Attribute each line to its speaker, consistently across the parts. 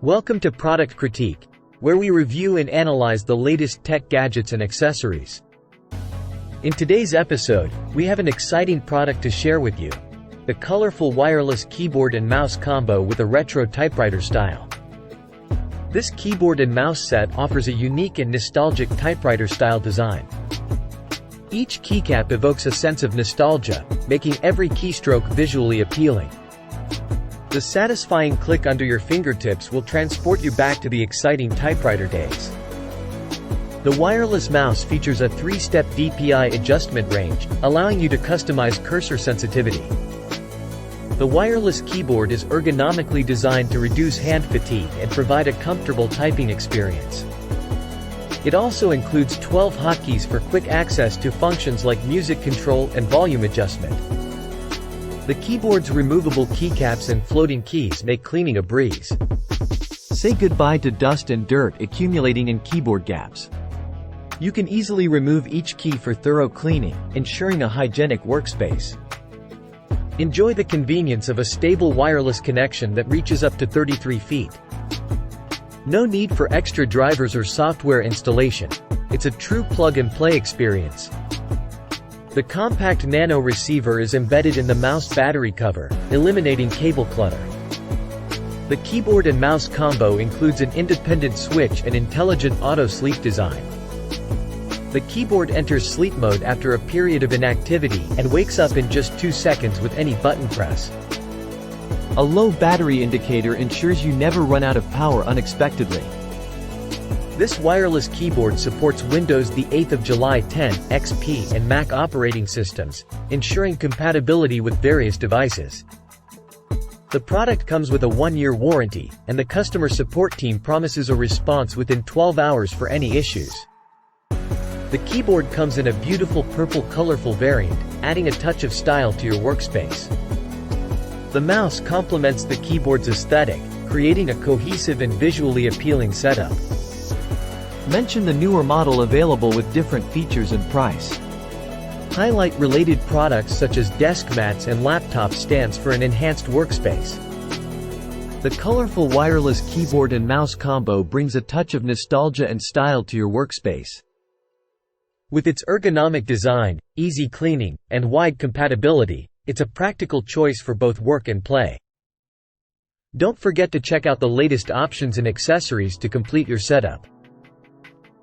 Speaker 1: Welcome to Product Critique, where we review and analyze the latest tech gadgets and accessories. In today's episode, we have an exciting product to share with you: the colorful wireless keyboard and mouse combo with a retro typewriter style. This keyboard and mouse set offers a unique and nostalgic typewriter-style design. Each keycap evokes a sense of nostalgia, making every keystroke visually appealing. The satisfying click under your fingertips will transport you back to the exciting typewriter days. The wireless mouse features a 3-step DPI adjustment range, allowing you to customize cursor sensitivity. The wireless keyboard is ergonomically designed to reduce hand fatigue and provide a comfortable typing experience. It also includes 12 hotkeys for quick access to functions like music control and volume adjustment. The keyboard's removable keycaps and floating keys make cleaning a breeze. Say goodbye to dust and dirt accumulating in keyboard gaps. You can easily remove each key for thorough cleaning, ensuring a hygienic workspace. Enjoy the convenience of a stable wireless connection that reaches up to 33 feet. No need for extra drivers or software installation. It's a true plug-and-play experience. The compact nano receiver is embedded in the mouse battery cover, eliminating cable clutter. The keyboard and mouse combo includes an independent switch and intelligent auto-sleep design. The keyboard enters sleep mode after a period of inactivity and wakes up in just 2 seconds with any button press. A low battery indicator ensures you never run out of power unexpectedly. This wireless keyboard supports Windows 8 July 10, XP and Mac operating systems, ensuring compatibility with various devices. The product comes with a 1-year warranty, and the customer support team promises a response within 12 hours for any issues. The keyboard comes in a beautiful purple colorful variant, adding a touch of style to your workspace. The mouse complements the keyboard's aesthetic, creating a cohesive and visually appealing setup. Mention the newer model available with different features and price. Highlight related products such as desk mats and laptop stands for an enhanced workspace. The colorful wireless keyboard and mouse combo brings a touch of nostalgia and style to your workspace. With its ergonomic design, easy cleaning, and wide compatibility, it's a practical choice for both work and play. Don't forget to check out the latest options and accessories to complete your setup.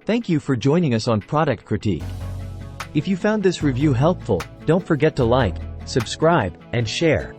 Speaker 1: Thank you for joining us on Product Critique. If you found this review helpful, don't forget to like, subscribe, and share.